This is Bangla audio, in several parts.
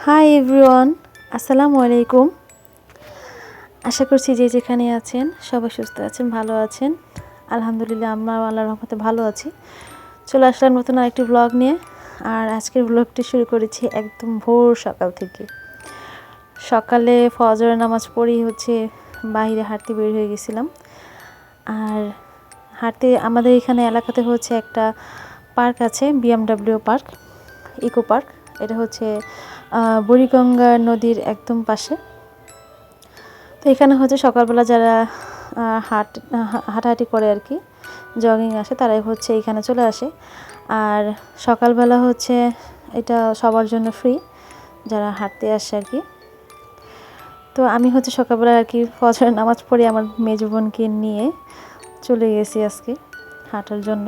হাই এভরিওয়ান, আসসালামু আলাইকুম। আশা করছি যে যেখানে আছেন সবাই সুস্থ আছেন, ভালো আছেন। আলহামদুলিল্লাহ, আমরা আল্লাহর রহমতে ভালো আছি। চলে আসলাম নতুন আরেকটি ব্লগ নিয়ে। আর আজকের ব্লগটি শুরু করেছি একদম ভোর সকাল থেকে। সকালে ফজরের নামাজ পড়েই বাইরে হাঁটতে বের হয়ে গেছিলাম। আর হাঁটতে আমাদের এখানে এলাকাতে একটা পার্ক আছে, বিএমডব্লিউ পার্ক, ইকো পার্ক। এটা বুড়িগঙ্গা নদীর একদম পাশে। তো এখানে সকালবেলা যারা হাঁটাহাঁটি করে আর কি, জগিং আসে, তারাই এখানে চলে আসে। আর সকালবেলা এটা সবার জন্য ফ্রি, যারা হাঁটতে আসে আর কি। তো আমি সকালবেলা আর কি ফজরের নামাজ পড়ে আমার মেজো বোনকে নিয়ে চলে গেছি আজকে হাঁটার জন্য।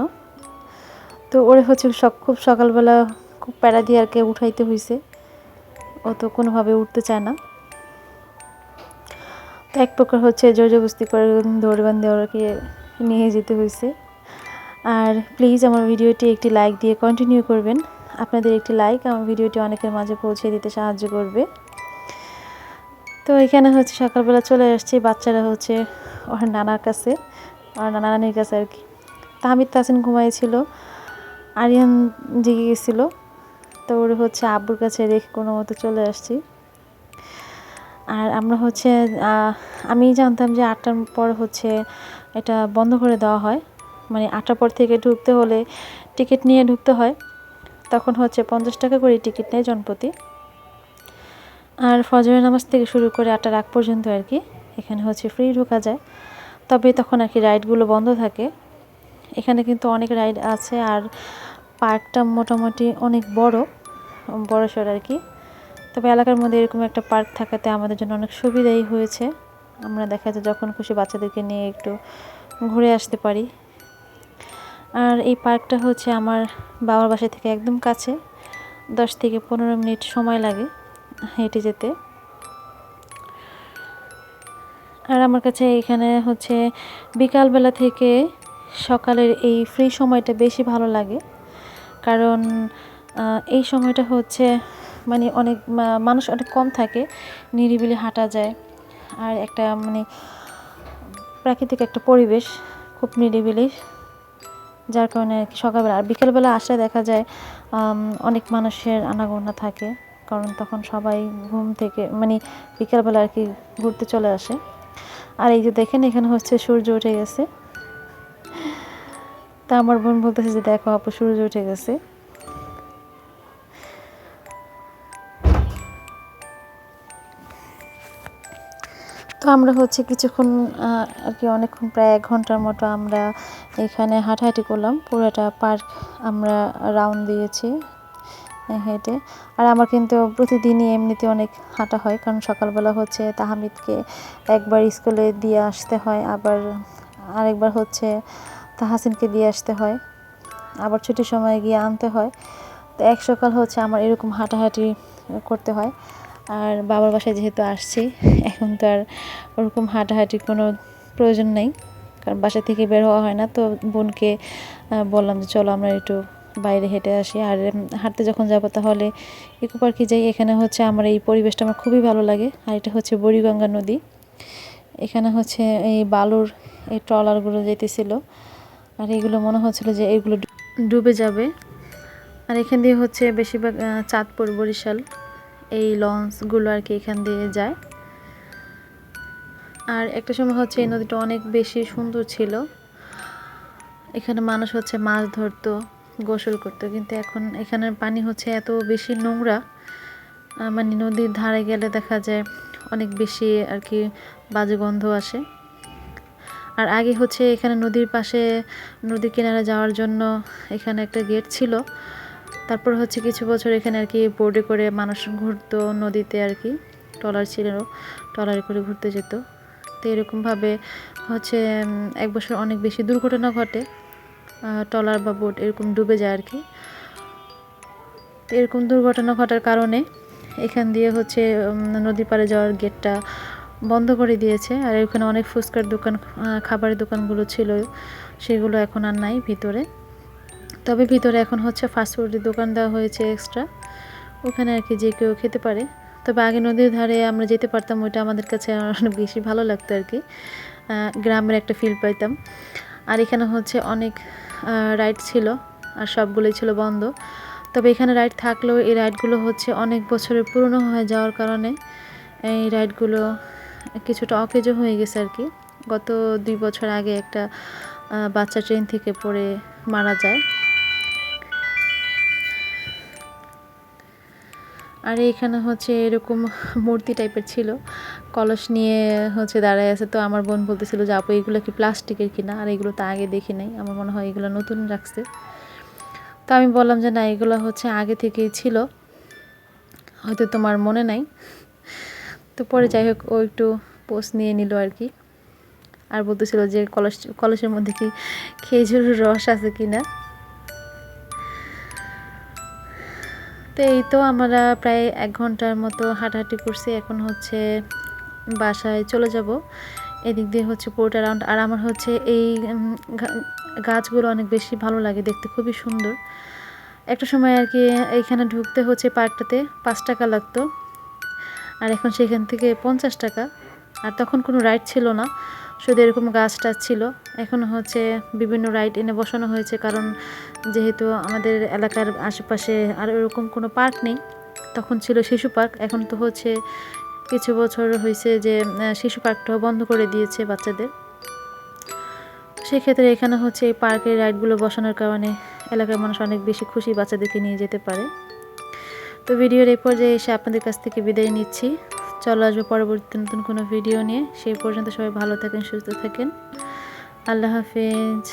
তো ওরে খুব সকালবেলা খুব প্যারা দিয়ে আর কি উঠাইতে হয়েছে। ও তো কোনোভাবে উঠতে চায় না। তো এক প্রকার জোরজবস্তি করে দৌড়বান্ধে ওকে নিয়ে যেতে হয়েছে। আর প্লিজ আমার ভিডিওটি একটি লাইক দিয়ে কন্টিনিউ করবেন। আপনাদের একটি লাইক আমার ভিডিওটি অনেকের মাঝে পৌঁছে দিতে সাহায্য করবে। তো এখানে সকালবেলা চলে আসছে, বাচ্চারা ওর নানার কাছে, ওর নানির কাছে আর কি। তাহমিদ তাসিন ঘুমাইছিল, আরিয়ান জেগে গেছিলো। তো ওর আব্বুর কাছে রেখে কোনো মতো চলে আসছি। আর আমরা আমি জানতাম যে 8টার পর এটা বন্ধ করে দেওয়া হয়, মানে 8টার পর থেকে ঢুকতে হলে টিকিট নিয়ে ঢুকতে হয়। তখন 50 টাকা করে টিকিট নেয় জনপ্রতি। আর ফজরের নামাজ থেকে শুরু করে 8টার আগ পর্যন্ত আর কি এখানে ফ্রি ঢোকা যায়। তবে তখন আর কি রাইডগুলো বন্ধ থাকে। এখানে কিন্তু অনেক রাইড আছে। আর পার্কটা মোটামুটি অনেক বড়সড় আর কি। তবে এলাকার মধ্যে এরকম একটা পার্ক থাকাতে আমাদের জন্য অনেক সুবিধাই হয়েছে। আমরা দেখা যায় যখন খুশি বাচ্চাদেরকে নিয়ে একটু ঘুরে আসতে পারি। আর এই পার্কটা আমার বাবার বাসা থেকে একদম কাছে, 10 থেকে 15 মিনিট সময় লাগে হেঁটে যেতে। আর আমার কাছে এখানে বিকালবেলা থেকে সকালের এই ফ্রি সময়টা বেশি ভালো লাগে। কারণ এই সময়টা মানে অনেক মানুষ অনেক কম থাকে, নিরিবিলি হাঁটা যায়। আর একটা মানে প্রাকৃতিক একটা পরিবেশ, খুব নিরিবিলি, যার কারণে আর কি সকালবেলা আর বিকেলবেলা আসলে দেখা যায় অনেক মানুষের আনাগোনা থাকে। কারণ তখন সবাই ঘুম থেকে মানে বিকেলবেলা আর কি ঘুরতে চলে আসে। আর এই যে দেখেন এখানে সূর্য উঠে গেছে। তা আমার বোন বলতেছে যে দেখো আপু, সূর্য উঠে গেছে। তো আমরা কিছুক্ষণ আর কি অনেকক্ষণ, প্রায় 1 ঘন্টার মতো আমরা এখানে হাঁটাহাঁটি করলাম। পুরোটা পার্ক আমরা রাউন্ড দিয়েছি হেঁটে। আর আমার কিন্তু প্রতিদিনই এমনিতে অনেক হাঁটা হয়, কারণ সকালবেলা তাহমিদকে একবার স্কুলে দিয়ে আসতে হয়, আবার আরেকবার তাহাসিনকে দিয়ে আসতে হয়, আবার ছুটির সময় গিয়ে আনতে হয়। তো এক সকাল আমার এরকম হাঁটাহাঁটি করতে হয়। আর বাবার বাসায় যেহেতু আসছি, এখন তো আর ওরকম হাঁটাহাঁটির কোনো প্রয়োজন নেই, কারণ বাসা থেকে বের হওয়া হয় না। তো বোনকে বললাম যে চলো আমরা একটু বাইরে হেঁটে আসি। আর হাঁটতে যখন যাবো তাহলে ইকো পার্কে যাই। এখানে আমার এই পরিবেশটা আমার খুবই ভালো লাগে। আর এটা বুড়িগঙ্গা নদী। এখানে এই বালুর এই ট্রলারগুলো যেতেছিল, আর এগুলো মনে হচ্ছিল যে এগুলো ডুবে যাবে। আর এখান দিয়ে বেশিরভাগ চাঁদপুর, বরিশাল এই লঞ্চগুলো আর কি এখান দিয়ে যায়। আর একটা সময় এই নদীটা অনেক বেশি সুন্দর ছিল। এখানে মানুষ মাছ ধরতো, গোসল করতো। কিন্তু এখন এখানের পানি এত বেশি নোংরা, মানে নদীর ধারে গেলে দেখা যায় অনেক বেশি আর কি বাজে গন্ধ আসে। আর আগে এখানে নদীর পাশে, নদীর কিনারে যাওয়ার জন্য এখানে একটা গেট ছিল। তারপর কিছু বছর এখানে আর কি বোর্ডে করে মানুষ ঘুরতো নদীতে আর কি, ট্রলার ছিল, ট্রলারে করে ঘুরতে যেত। তো এরকমভাবে 1 বছর অনেক বেশি দুর্ঘটনা ঘটে, ট্রলার বা বোট এরকম ডুবে যায় আর কি। তো এরকম দুর্ঘটনা ঘটার কারণে এখান দিয়ে নদী পাড়ে যাওয়ার গেটটা বন্ধ করে দিয়েছে। আর এখানে অনেক ফুচকার দোকান, খাবারের দোকানগুলো ছিল, সেগুলো এখন আর নাই ভিতরে। তবে ভিতরে এখন ফাস্টফুডের দোকান দেওয়া হয়েছে এক্সট্রা, ওখানে আর কি যে কেউ খেতে পারে। তবে আগে নদীর ধারে আমরা যেতে পারতাম, ওইটা আমাদের কাছে অনেক বেশি ভালো লাগতো আর কি, গ্রামের একটা ফিল পাইতাম। আর এখানে হচ্ছে অনেক রাইড ছিল, আর সবগুলোই ছিল বন্ধ। তবে এখানে রাইড থাকলেও এই রাইডগুলো হচ্ছে অনেক বছরের পুরনো হয়ে যাওয়ার কারণে এই রাইডগুলো কিছুটা অকেজো হয়ে গেছে আর কি। গত 2 বছর আগে একটা বাচ্চা ট্রেন থেকে পড়ে মারা যায়। আর এইখানে হচ্ছে এরকম মূর্তি টাইপের ছিল, কলস নিয়ে হচ্ছে দাঁড়ায় আছে। তো আমার বোন বলতেছিল যে আপু এগুলো কি প্লাস্টিকের কিনা, আর এগুলো তো আগে দেখি নাই, আমার মনে হয় এগুলো নতুন রাখছে। তো আমি বললাম যে না, এগুলো হচ্ছে আগে থেকেই ছিল, হয়তো তোমার মনে নাই। তো পরে যাই হোক, ও একটু পোস্ট নিয়ে নিল আর কি, আর বলতেছিল যে কলসের মধ্যে কি খেজুরের রস আছে কিনা। তো এই তো আমরা প্রায় 1 ঘন্টার মতো হাঁটাহাঁটি করছি, এখন হচ্ছে বাসায় চলে যাব। এদিক দিয়ে হচ্ছে পুরোটা রাউন্ড। আর আমার হচ্ছে এই গাছগুলো অনেক বেশি ভালো লাগে দেখতে, খুবই সুন্দর। একটা সময় আর কি এইখানে ঢুকতে হচ্ছে পার্কটাতে 5 টাকা লাগতো, আর এখন সেখান থেকে 50 টাকা। আর তখন কোনো রাইড ছিল না, শুধু এরকম গাছ টাছ ছিল। এখন হচ্ছে বিভিন্ন রাইড এনে বসানো হয়েছে, কারণ যেহেতু আমাদের এলাকার আশেপাশে আর এরকম কোনো পার্ক নেই। তখন ছিল শিশু পার্ক, এখন তো হচ্ছে কিছু বছর হয়েছে যে শিশু পার্কটাও বন্ধ করে দিয়েছে বাচ্চাদের। সেক্ষেত্রে এখানে হচ্ছে এই পার্কের রাইডগুলো বসানোর কারণে এলাকার মানুষ অনেক বেশি খুশি, বাচ্চাদেরকে নিয়ে যেতে পারে। তো ভিডিওর এই পর্যায়ে এসে আপনাদের কাছ থেকে বিদায় নিচ্ছি। চলো আসবে পরবর্তী নতুন কোনো ভিডিও নিয়ে। সেই পর্যন্ত সবাই ভালো থাকেন, সুস্থ থাকেন। আল্লাহ হাফেজ।